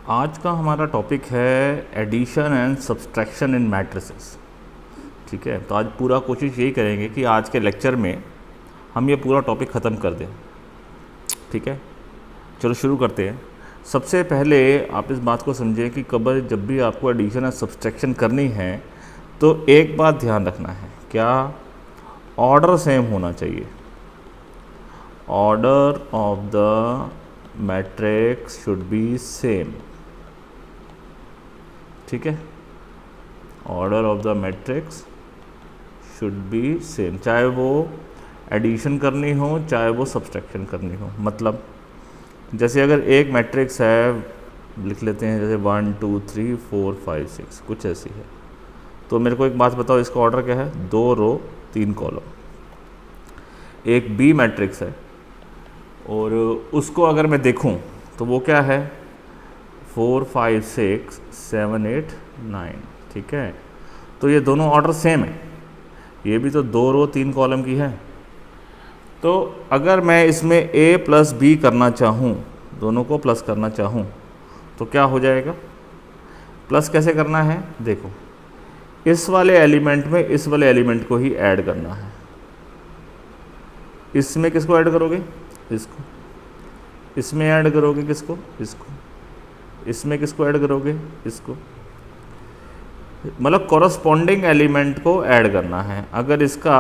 आज का हमारा टॉपिक है addition and subtraction in matrices. ठीक है, तो आज पूरा कोशिश यही करेंगे कि आज के लेक्चर में हम ये पूरा टॉपिक ख़त्म कर दें। ठीक है, चलो शुरू करते हैं। सबसे पहले आप इस बात को समझें कि जब भी आपको एडिशन एंड सब्सट्रैक्शन करनी है तो एक बात ध्यान रखना है, क्या ऑर्डर सेम होना चाहिए। Order of the matrix should be same. ठीक है, order of the matrix should be same, चाहे वो एडिशन करनी हो चाहे वो सब्सट्रैक्शन करनी हो। मतलब जैसे अगर एक मैट्रिक्स है, लिख लेते हैं जैसे 1 2 3 4 5 6, कुछ ऐसी है, तो मेरे को एक बात बताओ, इसका ऑर्डर क्या है? 2 रो 3 कॉलम। एक बी मैट्रिक्स है और उसको अगर मैं देखूं तो वो क्या है? 4 5 6 7 8 9। ठीक है, तो ये दोनों ऑर्डर सेम है, ये भी तो 2 रो 3 कॉलम की है। तो अगर मैं इसमें a प्लस बी करना चाहूँ, दोनों को प्लस करना चाहूँ, तो क्या हो जाएगा? प्लस कैसे करना है? देखो, इस वाले एलिमेंट में इस वाले एलिमेंट को ही ऐड करना है। इसमें किसको ऐड करोगे? इसको। इसमें ऐड करोगे किसको? इसको। इसमें किसको ऐड करोगे? इसको। मतलब कॉरस्पॉन्डिंग एलिमेंट को ऐड करना है। अगर इसका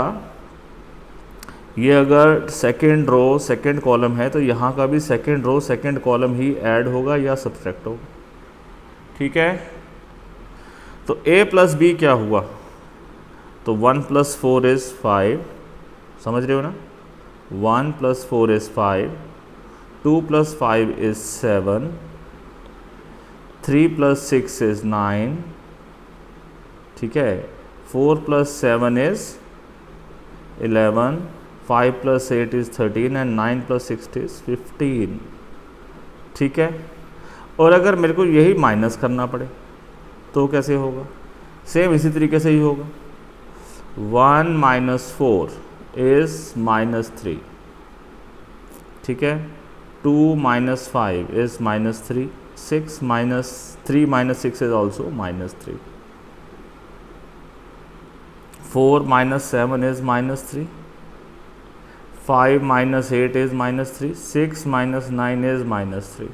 ये अगर सेकेंड रो सेकेंड कॉलम है तो यहाँ का भी सेकेंड रो सेकेंड कॉलम ही ऐड होगा या सब्सट्रैक्ट होगा। ठीक है, तो a प्लस बी क्या हुआ? तो 1 + 4 इज़ 5, समझ रहे हो ना? 1 + 4 इज़ 5, 2 + 5 इज़ 7, 3 + 6 इज़ 9। ठीक है, 4 + 7 इज़ 11, 5 + 8 इज़ 13 एंड 9 + 6 इज़ 15। ठीक है, और अगर मेरे को यही माइनस करना पड़े तो कैसे होगा? सेम इसी तरीके से ही होगा। 1 - 4 इज़ -3। ठीक है, 2 - 5 is -3, 6 - 3 - 6 is also -3, 4 - 7 is -3, 5 - 8 is -3, 6 - 9 is -3।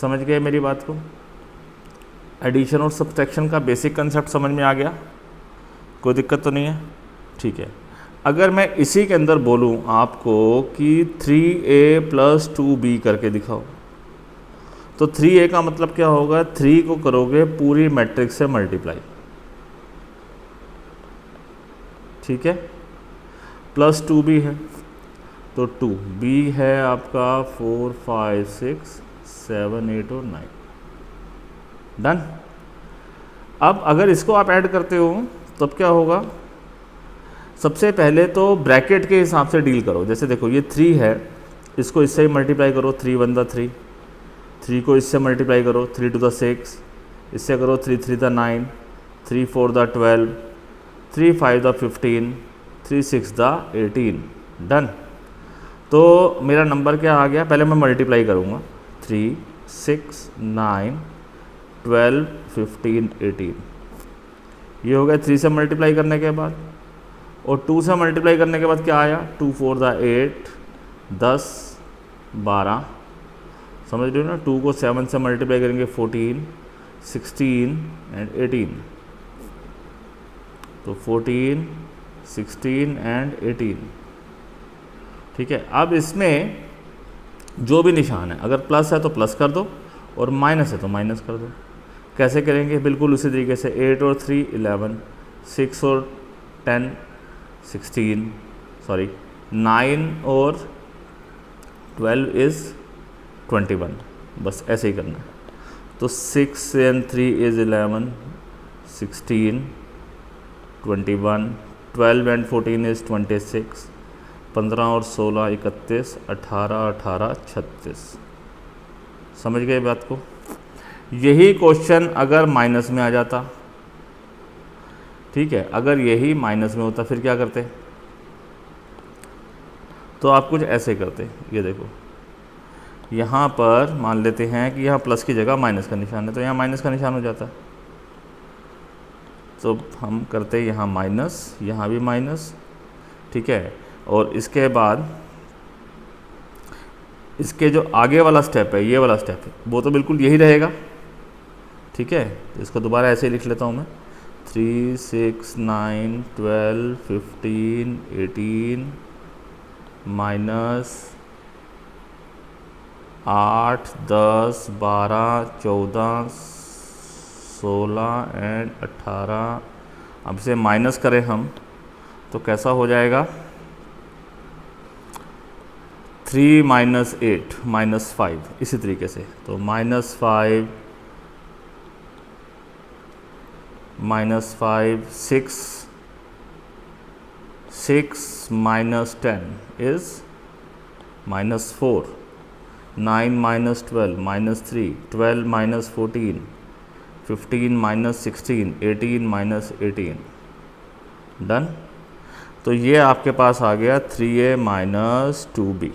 समझ गए मेरी बात को? एडिशन और सब्सट्रैक्शन का बेसिक कंसेप्ट समझ में आ गया? कोई दिक्कत तो नहीं है? ठीक है, अगर मैं इसी के अंदर बोलूं आपको कि 3a + 2b करके दिखाओ, तो 3a का मतलब क्या होगा? 3 को करोगे पूरी मैट्रिक्स से मल्टीप्लाई। ठीक है, प्लस 2b है तो 2b है आपका 4 5 6 7 8 और 9। डन। अब अगर इसको आप ऐड करते हो तब क्या होगा? सबसे पहले तो ब्रैकेट के हिसाब से डील करो। जैसे देखो, ये 3 है, इसको इससे ही मल्टीप्लाई करो, 3 × 1 = 3, 3 को इससे मल्टीप्लाई करो, 3 × 2 = 6, इससे करो 3 × 3 = 9, 3 × 4 = 12, 3 × 5 = 15, 3 × 6 = 18। डन। तो मेरा नंबर क्या आ गया? पहले मैं मल्टीप्लाई करूँगा, 3 6 9 12 15 18। ये हो गया 3 से मल्टीप्लाई करने के बाद, और 2 से मल्टीप्लाई करने के बाद क्या आया? 2 × 4 = 8, 10 12। समझ रहे हो ना? 2 को 7 से मल्टीप्लाई करेंगे 14 16 एंड 18, तो 14 16 एंड 18। ठीक है, अब इसमें जो भी निशान है, अगर प्लस है तो प्लस कर दो और माइनस है तो माइनस कर दो। कैसे करेंगे? बिल्कुल उसी तरीके से, 8 और 3 11, 6 और 10 16, सॉरी 9 और 12 इज़ 21। बस ऐसे ही करना है। तो 6 and 3 इज़ 11, 16 21, 12 and 14 इज़ 26, 15 और 16 31, 18 18 36। समझ गए बात को? यही क्वेश्चन अगर माइनस में आ जाता, ठीक है, अगर यही माइनस में होता फिर क्या करते? तो आप कुछ ऐसे करते, ये देखो यहाँ पर मान लेते हैं कि यहाँ प्लस की जगह माइनस का निशान है, तो यहाँ माइनस का निशान हो जाता है। तो हम करते हैं यहाँ माइनस, यहाँ भी माइनस, ठीक है। और इसके बाद इसके जो आगे वाला स्टेप है, ये वाला स्टेप है, वो तो बिल्कुल यही रहेगा, ठीक है। तो इसको दोबारा ऐसे ही लिख लेता हूँ मैं, 3, 6, 9, 12, 15, 18 माइनस 8, 10, 12, 14, 16 एंड 18। अब इसे माइनस करें हम तो कैसा हो जाएगा, 3 माइनस 8 माइनस 5, इसी तरीके से। तो -5 -5 6 minus 10 is -4, 9 minus 12 -3, 12 minus 14, 15 minus 16, 18 minus 18, done. तो ये आपके पास आ गया 3a माइनस 2b।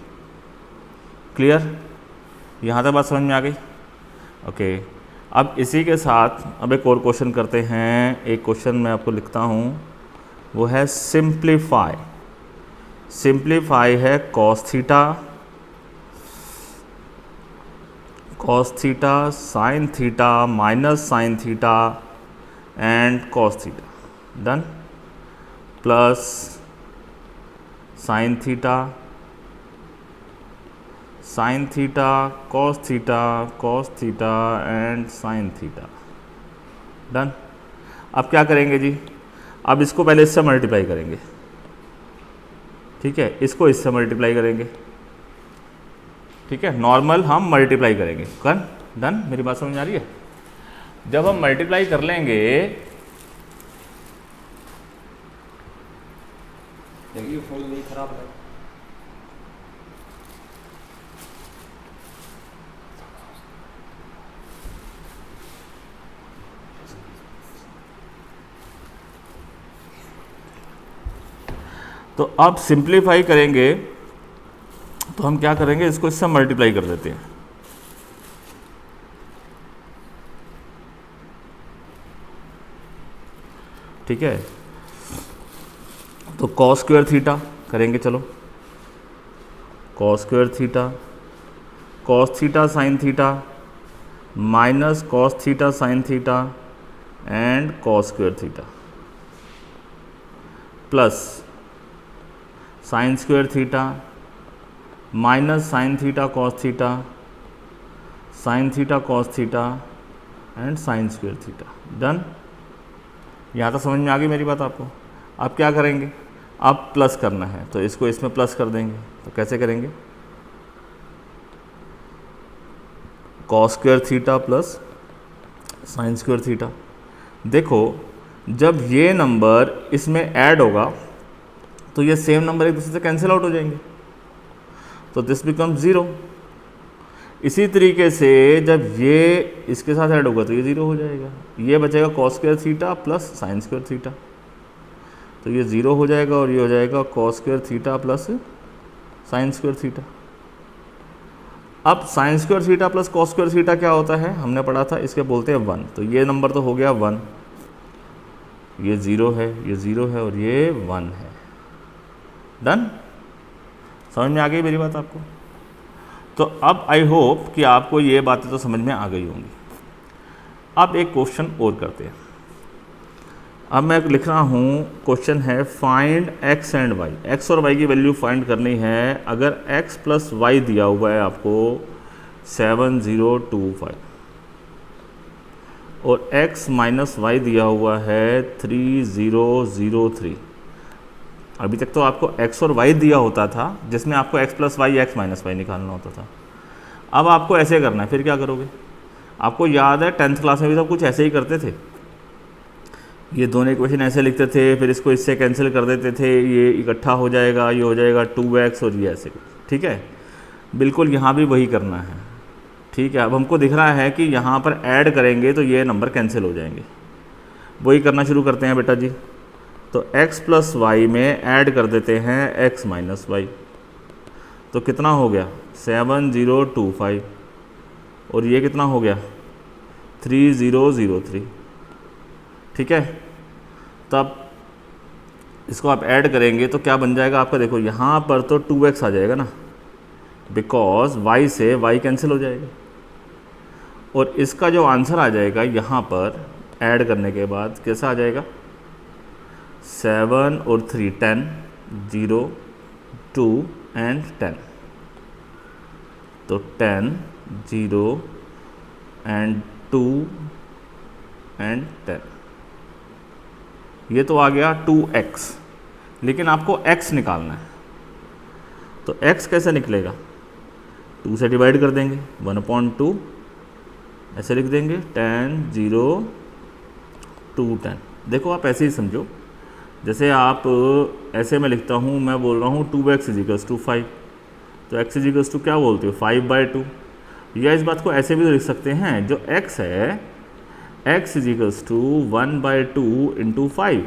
क्लियर, यहाँ तक बात समझ में आ गई? ओके, अब इसी के साथ अब एक और क्वेश्चन करते हैं। एक क्वेश्चन मैं आपको लिखता हूँ, वो है सिंप्लीफाई। सिंप्लीफाई है cos theta sine theta minus sine theta and cos theta, done, plus sine theta cos theta and sine theta, done. अब क्या करेंगे जी, अब इसको पहले इससे मल्टीप्लाई करेंगे, ठीक है, इसको इससे मल्टीप्लाई करेंगे, ठीक है, नॉर्मल हम मल्टीप्लाई करेंगे, डन। मेरी बात समझ आ रही है? जब हम मल्टीप्लाई कर लेंगे, देखिए फोन नहीं खराब है। तो अब सिंप्लीफाई करेंगे तो हम क्या करेंगे, इसको इससे मल्टीप्लाई कर देते हैं, ठीक है। तो cos स्क्वायर थीटा करेंगे, चलो, cos square theta sine theta minus cos theta sine theta and cos square theta plus sine square theta minus sine theta cos theta sine theta cos theta and sign square theta, done. यहाँ तक समझ में आ गई मेरी बात आपको? अब क्या करेंगे, अब प्लस करना है तो इसको इसमें प्लस कर देंगे। तो कैसे करेंगे, cos square theta plus sine square theta. देखो जब ये नंबर इसमें ऐड होगा तो ये सेम नंबर एक दूसरे से कैंसिल आउट हो जाएंगे, तो दिस बिकम 0। इसी तरीके से जब ये इसके साथ ऐड होगा तो ये 0 हो जाएगा, ये बचेगा cos square theta plus sine square theta, तो ये 0 हो जाएगा और ये हो जाएगा cos square theta plus sine square theta. अब sine square theta plus cos square theta क्या होता है, हमने पढ़ा था, इसके बोलते हैं 1। तो ये नंबर तो हो गया 1, ये 0 है, ये 0 है और ये 1 है, डन। समझ में आ गई मेरी बात आपको? तो अब आई होप कि आपको ये बातें तो समझ में आ गई होंगी। अब एक क्वेश्चन और करते हैं। अब मैं लिख रहा हूँ, क्वेश्चन है find x and y। x और y की वैल्यू फाइंड करनी है। अगर x प्लस वाई दिया हुआ है आपको 7025 और x माइनस वाई दिया हुआ है 3003। अभी तक तो आपको x और y दिया होता था जिसमें आपको x plus y x minus y निकालना होता था। अब आपको ऐसे करना है, फिर क्या करोगे? आपको याद है 10th क्लास में भी सब कुछ ऐसे ही करते थे, ये दोनों इक्वेशन ऐसे लिखते थे, फिर इसको इससे कैंसिल कर देते थे, ये इकट्ठा हो जाएगा, ये हो जाएगा 2x और ये ऐसे, ठीक है। बिल्कुल यहाँ भी वही करना है, ठीक है। अब हमको दिख रहा है कि यहाँ पर ऐड करेंगे तो ये नंबर कैंसिल हो जाएंगे, वही करना शुरू करते हैं बेटा जी। तो x प्लस वाई में ऐड कर देते हैं x माइनस वाई, तो कितना हो गया 7025 और ये कितना हो गया 3003। ठीक है, तब इसको आप ऐड करेंगे तो क्या बन जाएगा आपका, देखो यहाँ पर तो 2x आ जाएगा ना, बिकॉज y से y कैंसिल हो जाएगा, और इसका जो आंसर आ जाएगा यहाँ पर ऐड करने के बाद कैसा आ जाएगा 7 और 3 10 0 2 एंड 10, तो 10 0 एंड 2 एंड 10, ये तो आ गया 2x, लेकिन आपको x निकालना है, तो x कैसे निकलेगा 2 से डिवाइड कर देंगे 1/2, ऐसे लिख देंगे 10 0 2 10। देखो आप ऐसे ही समझो, जैसे आप ऐसे मैं लिखता हूँ, मैं बोल रहा हूँ 2x = 5, तो x = क्या बोलते हो 5/2, या इस बात को ऐसे भी तो लिख सकते हैं, जो x है x = 1/2 × 5,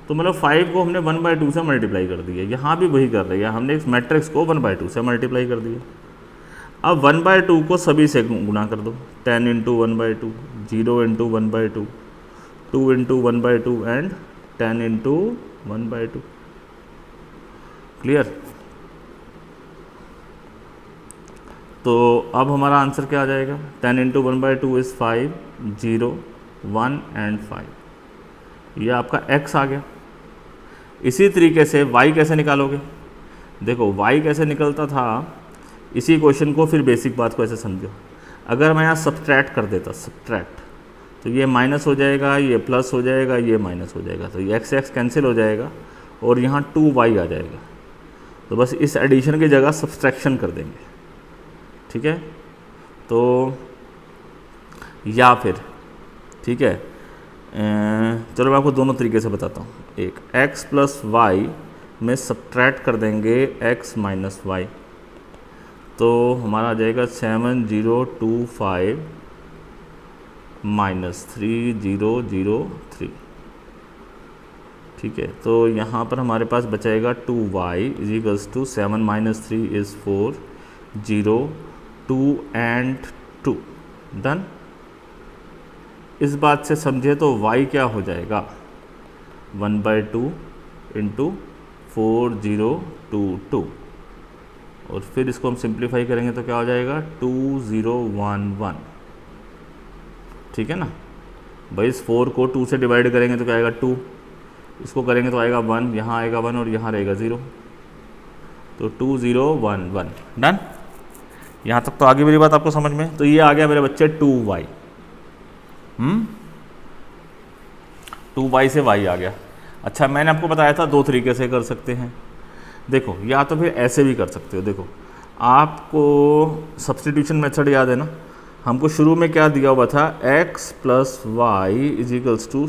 तो मतलब 5 को हमने 1/2 से मल्टीप्लाई कर दिया, यहाँ भी वही कर रही है, हमने इस मैट्रिक्स को 1/2 से मल्टीप्लाई कर दिया। अब 1/2 को सभी से गुणा कर दो, 10 × 1/2, 0 × 1/2, 2 × 1/2 एंड 10 × 1/2। क्लियर? तो अब हमारा आंसर क्या आ जाएगा, 10 × 1/2 इज़ 5, 0 1 एंड 5, ये आपका x आ गया। इसी तरीके से y कैसे निकालोगे, देखो y कैसे निकलता था, इसी क्वेश्चन को फिर बेसिक बात को ऐसे समझो, अगर मैं यहाँ सब्ट्रैक्ट कर देता, सब्ट्रैक्ट, तो ये माइनस हो जाएगा, ये प्लस हो जाएगा, ये माइनस हो जाएगा, तो ये x कैंसिल हो जाएगा और यहाँ 2y आ जाएगा, तो बस इस एडिशन की जगह सब्सट्रैक्शन कर देंगे। ठीक है, तो या फिर ठीक है, चलो मैं आपको दोनों तरीके से बताता हूँ, एक x + y में सब्ट्रैक्ट कर देंगे x - y, तो हमारा आ जाएगा 7025 - 3003। ठीक है, तो यहाँ पर हमारे पास बचाएगा 2y = 7 - 3 इज़ 4, 0 2 एंड 2, डन। इस बात से समझे तो y क्या हो जाएगा 1/2 × 4022, और फिर इसको हम सिंप्लीफाई करेंगे तो क्या हो जाएगा 2011। ठीक है ना भाई, इस 4 को 2 से डिवाइड करेंगे तो क्या आएगा 2, इसको करेंगे तो आएगा 1, यहाँ आएगा 1 और यहाँ रहेगा 0, तो 2011, डन। यहाँ तक तो आगे मेरी बात आपको समझ में, तो ये आ गया मेरे बच्चे 2y, 2y से y आ गया। अच्छा, मैंने आपको बताया था दो तरीके से कर सकते हैं, देखो या तो फिर ऐसे भी कर सकते हो। देखो आपको सब्स्टिट्यूशन मेथड याद है ना, हमको शुरू में क्या दिया हुआ था x + y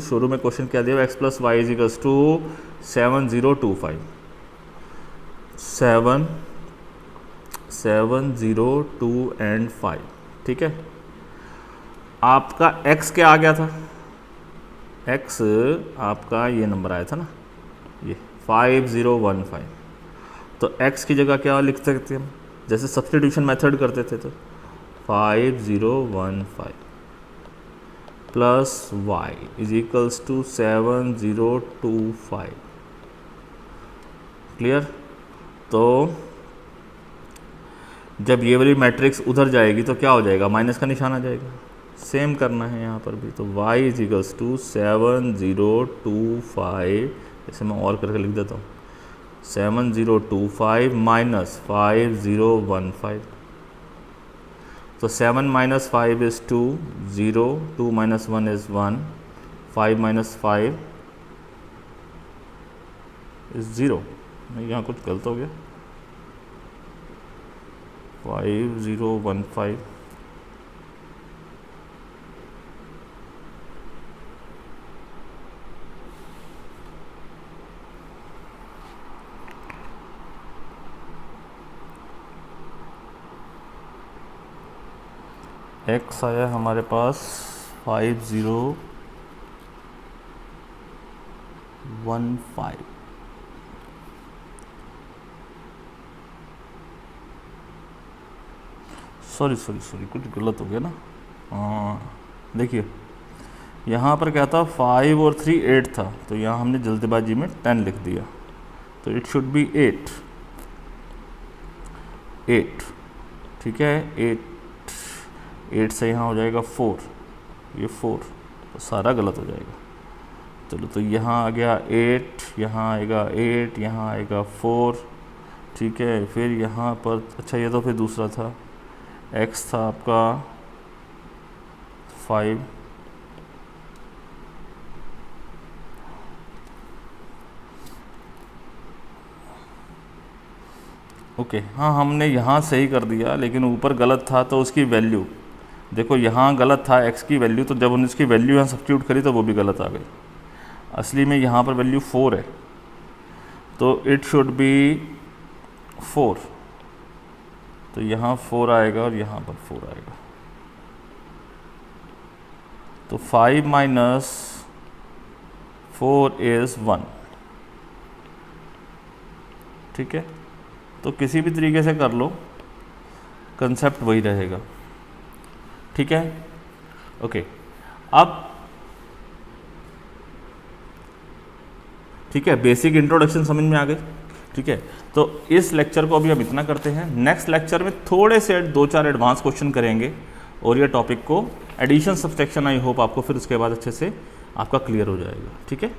= शुरू में क्वेश्चन क्या दिया, x + y = 7025, 7 7 0 2 एंड 5। ठीक है, आपका x क्या आ गया था, x आपका ये नंबर आया था ना, ये 5015, तो x की जगह क्या लिख सकते हैं हम, जैसे सब्स्टिट्यूशन मेथड करते थे, तो 5015 प्लस y = 7025। क्लियर? तो जब ये वाली मैट्रिक्स उधर जाएगी तो क्या हो जाएगा, माइनस का निशान आ जाएगा। सेम करना है यहाँ पर भी, तो y = 7025, जैसे मैं और करके लिख देता हूँ 7025 - 5015, तो 7 - 5 is 2, 0 2 - 1 is 1, 5 - 5 is 0। नहीं, यहाँ कुछ गलत हो गया, 5015, x आया हमारे पास 5015, सॉरी सॉरी सॉरी, कुछ गलत हो गया ना। देखिए यहाँ पर क्या था, 5 और 3 8 था, तो यहाँ हमने जल्दबाजी में 10 लिख दिया, तो इट शुड बी 8। ठीक है, 8 से यहाँ हो जाएगा 4, ये 4, तो सारा गलत हो जाएगा। चलो तो यहाँ आ गया 8, यहाँ आएगा 8, यहाँ आएगा 4, ठीक है। फिर यहाँ पर, अच्छा ये तो फिर दूसरा था, x था आपका 5, ओके हाँ हमने यहाँ सही कर दिया, लेकिन ऊपर गलत था तो उसकी वैल्यू देखो, यहाँ गलत था x की वैल्यू, तो जब हमने उसकी वैल्यू यहाँ सब्स्टिट्यूट करी तो वो भी गलत आ गई। असली में यहाँ पर वैल्यू 4 है, तो इट शुड बी 4, तो यहाँ 4 आएगा और यहाँ पर 4 आएगा। तो 5 माइनस 4 इज़ 1, ठीक है। तो किसी भी तरीके से कर लो, कंसेप्ट वही रहेगा, ठीक है। ओके, अब ठीक है, बेसिक इंट्रोडक्शन समझ में आ गई, ठीक है। तो इस लेक्चर को अभी हम इतना करते हैं, नेक्स्ट लेक्चर में थोड़े से 2-4 एडवांस क्वेश्चन करेंगे और ये टॉपिक को एडिशन सब्सट्रैक्शन, आई होप आपको फिर उसके बाद अच्छे से आपका क्लियर हो जाएगा, ठीक है।